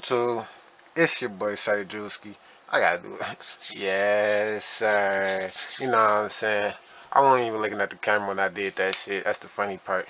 YouTube? It's your boy Sir Drewski. I gotta do it. Yes, sir. You know what I'm saying? I wasn't even looking at the camera when I did that shit. That's the funny part.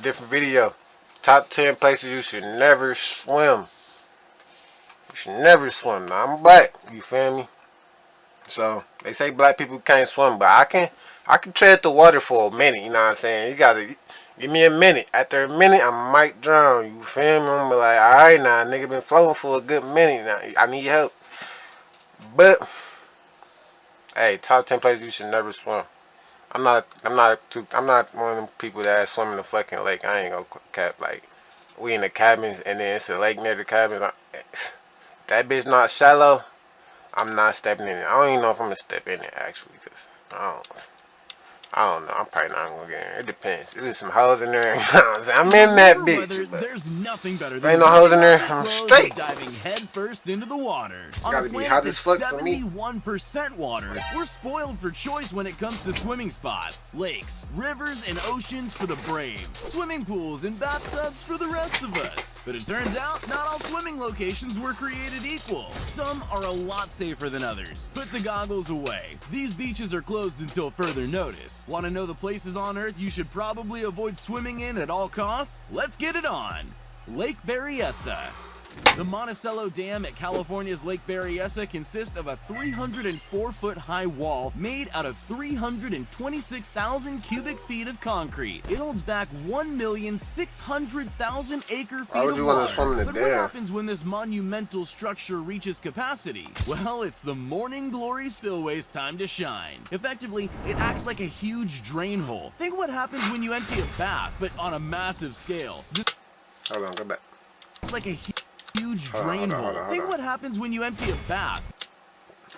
Different video. Top 10 places you should never swim. You should never swim. Now I'm black. You feel me? So they say black people can't swim, but I can tread the water for a minute. You know what I'm saying? You gotta give me a minute. After a minute, I might drown. You feel me? I'm like, all right, now, nigga been floating for a good minute. Now I need help. But hey, top 10 places you should never swim. I'm not one of them people that swim in the fucking lake. I ain't gonna cap. Like, we in the cabins and then it's a lake near the cabins. That bitch not shallow. I'm not stepping in it. I don't even know if I'm gonna step in it actually, cause I don't know. I'm probably not gonna get in there. It depends. If there's some hoes in there, I'm in that bitch. There's nothing better than ain't no hoes in there. I'm straight. Diving head first into the water. On gotta be hot as fuck for me. 71% water. We're spoiled for choice when it comes to swimming spots, lakes, rivers, and oceans for the brave. Swimming pools and bathtubs for the rest of us. But it turns out not all swimming locations were created equal. Some are a lot safer than others. Put the goggles away. These beaches are closed until further notice. Want to know the places on Earth you should probably avoid swimming in at all costs? Let's get it on! Lake Berryessa. The Monticello Dam at California's Lake Berryessa consists of a 304-foot high wall made out of 326,000 cubic feet of concrete. It holds back 1,600,000 acre-feet of water. But what happens when this monumental structure reaches capacity? Well, it's the Morning Glory Spillway's time to shine. Effectively, it acts like a huge drain hole. Think what happens when you empty a bath, but on a massive scale. Hold on, go back. It's like a huge drain hole. Think what happens when you empty a bath.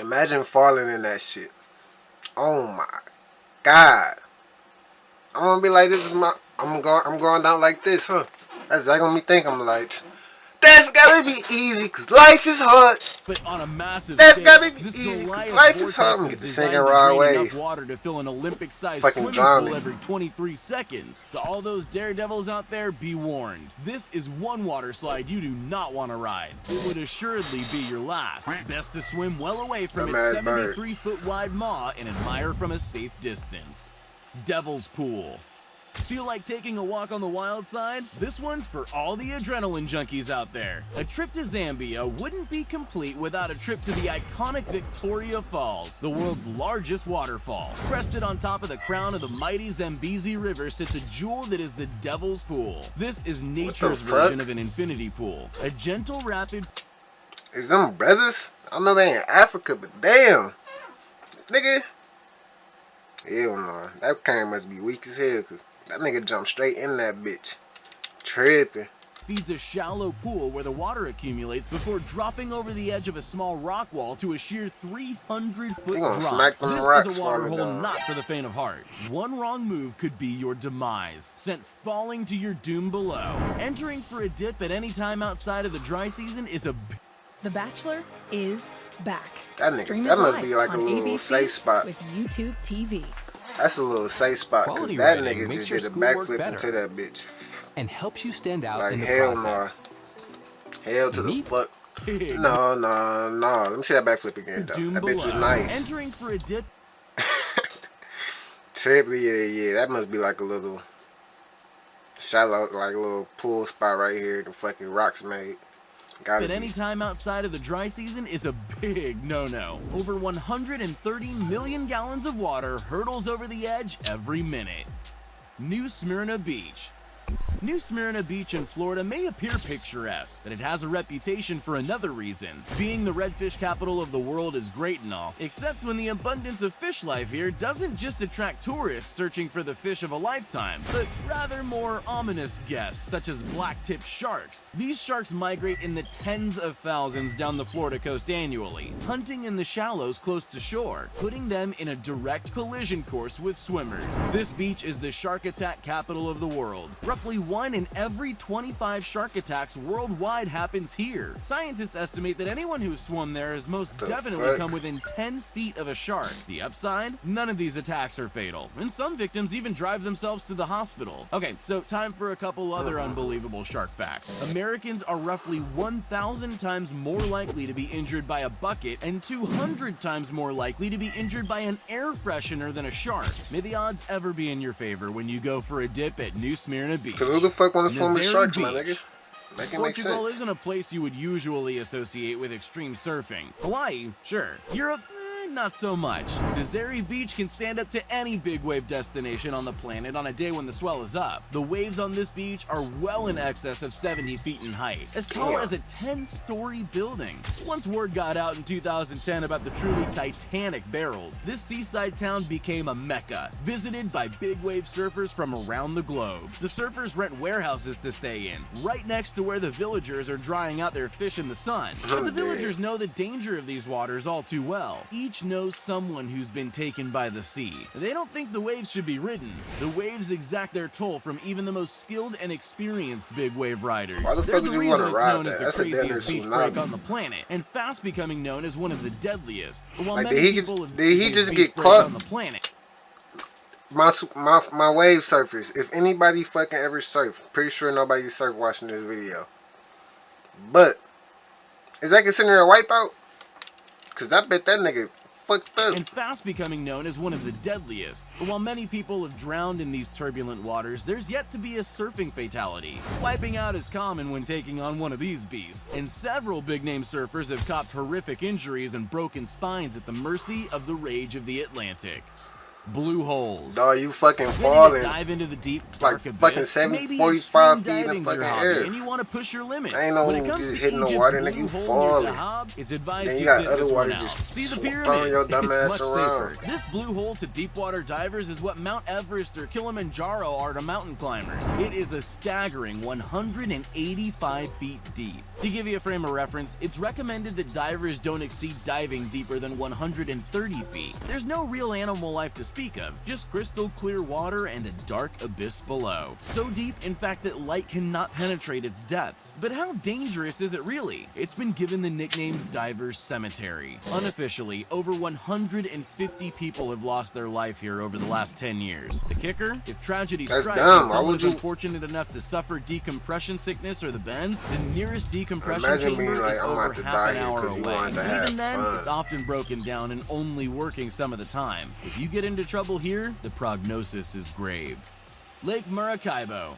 Imagine falling in that shit. Oh my God. I'm gonna be like, this is my. I'm going down like this, huh? That's gonna me think. I'm like, that's gotta be easy, cause life is hard. But on a massive that's scale, gotta be easy, cause life is hard. I'm gonna get the sinking right away. Water to fill an Olympic-sized fucking swimming pool every 23 seconds. So all those daredevils out there, be warned. This is one water slide you do not want to ride. It would assuredly be your last. Best to swim well away from its 73-foot wide maw and admire from a safe distance. Devil's Pool. Feel like taking a walk on the wild side? This one's for all the adrenaline junkies out there. A trip to Zambia wouldn't be complete without a trip to the iconic Victoria Falls, the world's largest waterfall. Crested on top of the crown of the mighty Zambezi River sits a jewel that is the Devil's Pool. This is nature's version of an infinity pool. A gentle, rapid... Is them brothers? I know they in Africa, but damn. Nigga. Hell no. That kind must be weak as hell, cause that nigga jumped straight in that bitch. Tripping. Feeds a shallow pool where the water accumulates before dropping over the edge of a small rock wall to a sheer 300-foot drop. Smack them this rocks is a water hole down. not for the faint of heart. One wrong move could be your demise, sent falling to your doom below. Entering for a dip at any time outside of the dry season is a... The Bachelor is back. That nigga, that must be like a little safe spot. With YouTube TV. That's a little safe spot, cause that nigga just did a backflip into that bitch. And helps you stand out like in the hell process. No. Hell to the fuck. No. Let me see that backflip again, though. That bitch was nice. Entering for a dip. Trippy, yeah. That must be like a little shallow, like a little pool spot right here. The fucking rocks made. But any time outside of the dry season is a big no-no. Over 130 million gallons of water hurtles over the edge every minute. New Smyrna Beach. New Smyrna Beach in Florida may appear picturesque, but it has a reputation for another reason. Being the redfish capital of the world is great and all, except when the abundance of fish life here doesn't just attract tourists searching for the fish of a lifetime, but rather more ominous guests such as black-tipped sharks. These sharks migrate in the tens of thousands down the Florida coast annually, hunting in the shallows close to shore, putting them in a direct collision course with swimmers. This beach is the shark attack capital of the world. roughly 1 in every 25 shark attacks worldwide happens here. Scientists estimate that anyone who's swum there has most definitely come within 10 feet of a shark. The upside? None of these attacks are fatal, and some victims even drive themselves to the hospital. Okay, so time for a couple other unbelievable shark facts. Americans are roughly 1,000 times more likely to be injured by a bucket and 200 times more likely to be injured by an air freshener than a shark. May the odds ever be in your favor when you go for a dip at New Smyrna Beach. Cause who the fuck wanna swim with Nazare sharks, my Beach. nigga? Make it make Portugal sense. isn't a place you would usually associate with extreme surfing. Hawaii, sure. Europe, not so much. Nazare Beach can stand up to any big wave destination on the planet on a day when the swell is up. The waves on this beach are well in excess of 70 feet in height, as tall as a 10-story building. Once word got out in 2010 about the truly titanic barrels, this seaside town became a mecca, visited by big wave surfers from around the globe. The surfers rent warehouses to stay in, right next to where the villagers are drying out their fish in the sun. But the villagers know the danger of these waters all too well. Each knows someone who's been taken by the sea. They don't think the waves should be ridden. The waves exact their toll from even the most skilled and experienced big wave riders. Why the fuck There's would a you reason wanna it's ride known that? as the That's a craziest dangerous beach break tsunami. on the planet, and fast becoming known as one of the deadliest. While Like, many did he people have did he seen just beach get breaks caught? on the planet. My wave surfers. If anybody fucking ever surf, pretty sure nobody surf watching this video. But is that considered a wipeout? Cause I bet that nigga fucked up. And fast becoming known as one of the deadliest. While many people have drowned in these turbulent waters, there's yet to be a surfing fatality. Wiping out is common when taking on one of these beasts, and several big-name surfers have copped horrific injuries and broken spines at the mercy of the rage of the Atlantic. Blue holes. Dog, you fucking Ready falling. to dive into the deep, like dark fucking abyss? 70, Maybe 45 extreme feet in the diving's your fucking hobby, air. and you want to push your limits. Ain't no When it comes just to hitting the Egypt's water, Blue nigga, you Hole near falling. Dahab, it's advised Then you you got sit other this water one out. just See the throwing pyramids? your dumb It's ass much around. safer. This blue hole to deep water divers is what Mount Everest or Kilimanjaro are to mountain climbers. It is a staggering 185 feet deep. To give you a frame of reference, it's recommended that divers don't exceed diving deeper than 130 feet. There's no real animal life to speak of, just crystal clear water and a dark abyss below. So deep, in fact, that light cannot penetrate its depths. But how dangerous is it really? It's been given the nickname Diver's Cemetery. Unofficially, over 150 people have lost their life here over the last 10 years. The kicker? If tragedy That's strikes dumb. and Why someone would is you- unfortunate enough to suffer decompression sickness or the bends, the nearest decompression Imagine chamber being like, is I'm over about to half die an here hour 'cause you away. wanted to And have even then, fun. it's often broken down and only working some of the time. If you get into trouble here, the prognosis is grave. Lake Maracaibo.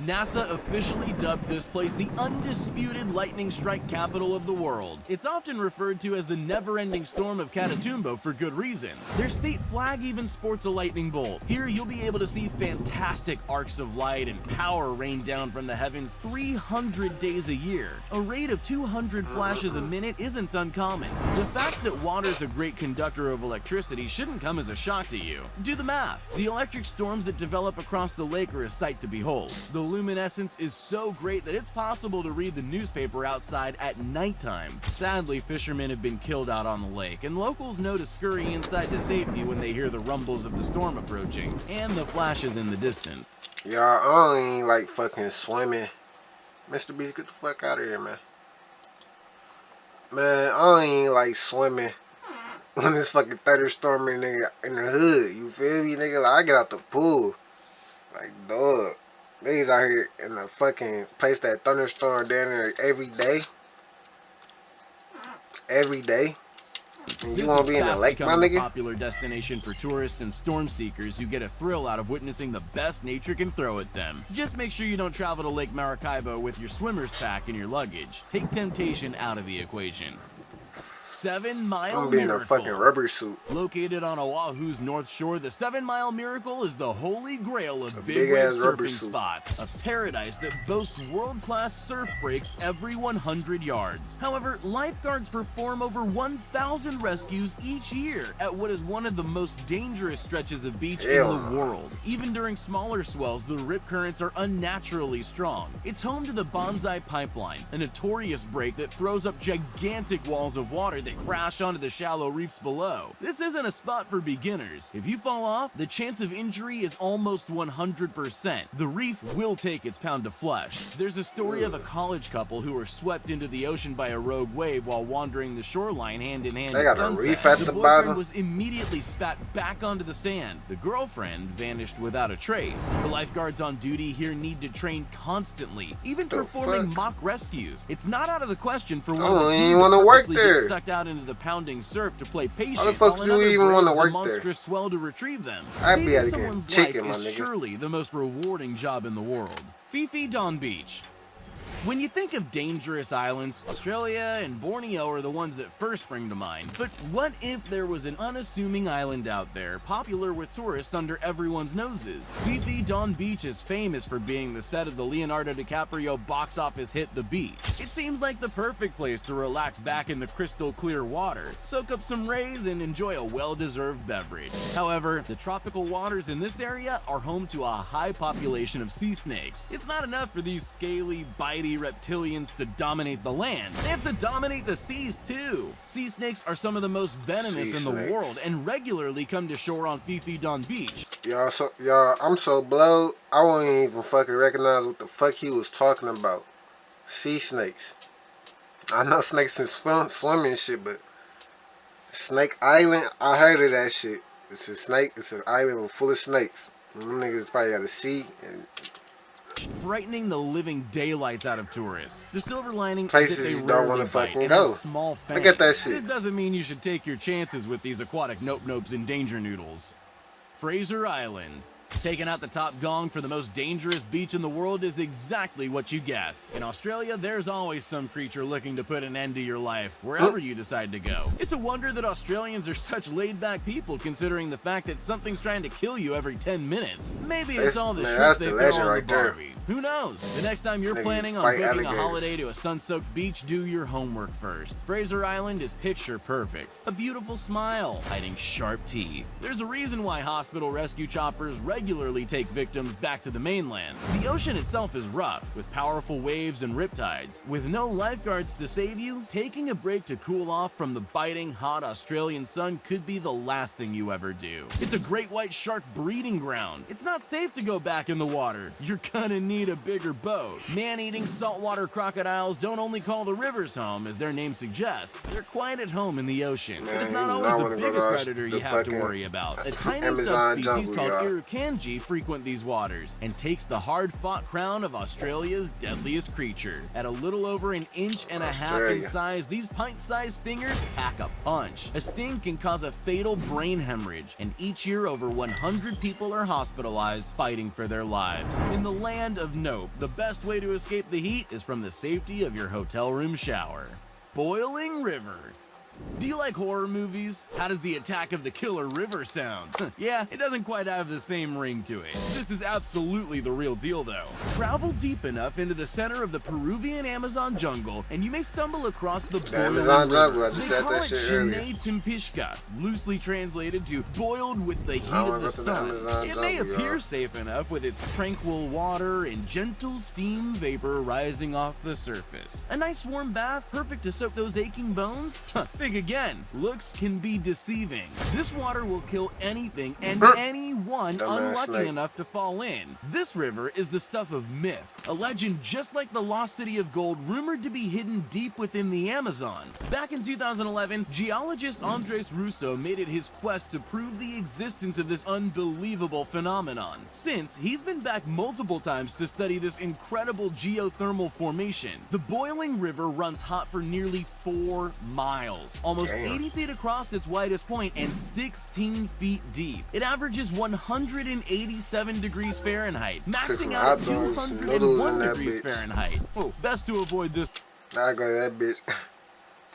NASA officially dubbed this place the undisputed lightning strike capital of the world. It's often referred to as the never-ending storm of Catatumbo for good reason. Their state flag even sports a lightning bolt. Here you'll be able to see fantastic arcs of light and power rain down from the heavens 300 days a year. A rate of 200 flashes a minute isn't uncommon. The fact that water's a great conductor of electricity shouldn't come as a shock to you. Do the math. The electric storms that develop across the lake are a sight to behold. The luminescence is so great that it's possible to read the newspaper outside at nighttime. Sadly, fishermen have been killed out on the lake, and locals know to scurry inside to safety when they hear the rumbles of the storm approaching and the flashes in the distance. Y'all, I don't even like fucking swimming. Mr. Beast, get the fuck out of here, man. Man, I don't even like swimming when it's fucking thunderstorming, nigga, in the hood. You feel me, nigga? Like, I get out the pool. Like, dog. Niggas out here in the fucking place that thunderstorm down there every day. Every day. And you wanna be in the lake, my becoming nigga? a popular destination for tourists and storm seekers who get a thrill out of witnessing the best nature can throw at them. Just make sure you don't travel to Lake Maracaibo with your swimmer's pack and your luggage. Take temptation out of the equation. 7 Mile I'm gonna be in a Miracle. fucking rubber suit. Located on Oahu's North Shore, the 7 Mile Miracle is the holy grail of big big wave ass rubber surfing suit. spots. A paradise that boasts world-class surf breaks every 100 yards. However, lifeguards perform over 1,000 rescues each year at what is one of the most dangerous stretches of beach Hell in the no. world. Even during smaller swells, the rip currents are unnaturally strong. It's home to the Banzai Pipeline, a notorious break that throws up gigantic walls of water water that crash onto the shallow reefs below. This isn't a spot for beginners. If you fall off, the chance of injury is almost 100%. The reef will take its pound of flesh. There's a story of a college couple who were swept into the ocean by a rogue wave while wandering the shoreline hand in hand They at got a sunset. reef at The the boyfriend bottom. was immediately spat back onto the sand. The girlfriend vanished without a trace. The lifeguards on duty here need to train constantly, even The performing fuck? mock rescues. It's not out of the question for one I of the don't team even to wanna work purposely get there. sucked out into the pounding surf to play patient. How the fuck while do you another even wanna braves the work there? monstrous swell to retrieve them. I'd be Saving able to get someone's chicken, life my is nigga. surely the most rewarding job in the world. Fifi Don Beach. When you think of dangerous islands, Australia and Borneo are the ones that first spring to mind. But what if there was an unassuming island out there, popular with tourists under everyone's noses? Fifi Don Beach is famous for being the set of the Leonardo DiCaprio box office hit The Beach. It seems like the perfect place to relax back in the crystal clear water, soak up some rays, and enjoy a well-deserved beverage. However, the tropical waters in this area are home to a high population of sea snakes. It's not enough for these scaly, bitey reptilians to dominate the land. They have to dominate the seas too. Sea snakes are some of the most venomous Sea in the snakes. world and regularly come to shore on Fifi Don Beach. Y'all, I'm so blowed, I won't even fucking recognize what the fuck he was talking about. Sea snakes. I know snakes can swim and shit, but Snake Island, I heard of that shit. It's a snake, it's an island full of snakes. And them niggas probably got a sea and Frightening the living daylights out of tourists. The silver lining Places is that they you don't rarely wanna bite fucking and go. have small fangs. Look at that shit. This doesn't mean you should take your chances with these aquatic nope-nopes and danger noodles. Fraser Island. Taking out the top gong for the most dangerous beach in the world is exactly what you guessed. In Australia, there's always some creature looking to put an end to your life, wherever you decide to go. It's a wonder that Australians are such laid-back people, considering the fact that something's trying to kill you every 10 minutes. Maybe it's all the Man, shrimp that's they the throw legend on the right there. Barbie. Who knows? The next time you're Niggas planning on fight booking alligators. a holiday to a sun-soaked beach, do your homework first. Fraser Island is picture perfect. A beautiful smile, hiding sharp teeth. There's a reason why hospital rescue choppers regularly take victims back to the mainland. The ocean itself is rough, with powerful waves and riptides. With no lifeguards to save you, taking a break to cool off from the biting, hot Australian sun could be the last thing you ever do. It's a great white shark breeding ground. It's not safe to go back in the water. You're gonna need a bigger boat. Man-eating saltwater crocodiles don't only call the rivers home, as their name suggests. They're quite at home in the ocean. Man, But it's you not do always not the wanna go biggest to predator the you have to fucking worry about. A tiny Amazon subspecies jungle, called y'all. Irukandji frequent these waters and takes the hard-fought crown of Australia's deadliest creature. At a little over an inch and a half in Australia. size, these pint-sized stingers pack a punch. A sting can cause a fatal brain hemorrhage, and each year over 100 people are hospitalized fighting for their lives. In the land of Nope, the best way to escape the heat is from the safety of your hotel room shower. Boiling River. Do you like horror movies? How does the attack of the killer river sound? Yeah, it doesn't quite have the same ring to it. This is absolutely the real deal though. Travel deep enough into the center of the Peruvian Amazon jungle and you may stumble across the Boiling Amazon River. jungle, I just They said call that it shit earlier. Shinei Timpishka, loosely translated to boiled with the heat I of wanna the go to the sun. Amazon It may jungle, appear y'all. safe enough with its tranquil water and gentle steam vapor rising off the surface. A nice warm bath, perfect to soak those aching bones? Think again. Looks can be deceiving. This water will kill anything and anyone Dumbass unlucky snake. enough to fall in. This river is the stuff of myth, a legend just like the lost city of gold rumored to be hidden deep within the Amazon. Back in 2011, geologist Andres Russo made it his quest to prove the existence of this unbelievable phenomenon. Since, he's been back multiple times to study this incredible geothermal formation. The Boiling River runs hot for nearly 4 miles, almost Damn. 80 feet across its widest point and 16 feet deep. It averages 187 degrees Fahrenheit, maxing some out at hot dogs, some noodles 201 in that degrees bitch. Fahrenheit. Oh, best to avoid this. I go to that bitch.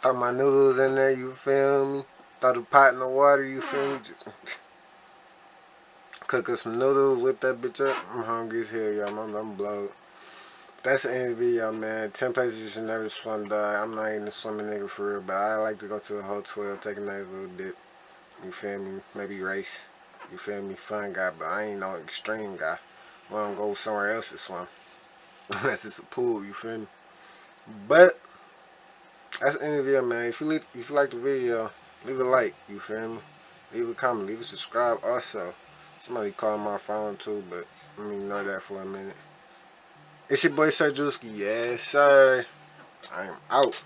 Throw my noodles in there, you feel me? Throw the pot in the water, you feel me? Just cook us some noodles, whip that bitch up. I'm hungry as hell, y'all. I'm blowed. That's the end of the video, man. 10 places you should never swim, dog. I'm not even a swimming nigga for real, but I like to go to the whole 12, take a nice little dip. You feel me? Maybe race. You feel me? Fun guy, but I ain't no extreme guy. I don't go somewhere else to swim. Unless it's a pool, you feel me? But That's the end of the video, man. If you like the video, leave a like. You feel me? Leave a comment. Leave a subscribe. Also, somebody called my phone too, but let me ignore that for a minute. It's your boy Sir Drewski. Yes, sir. I am out.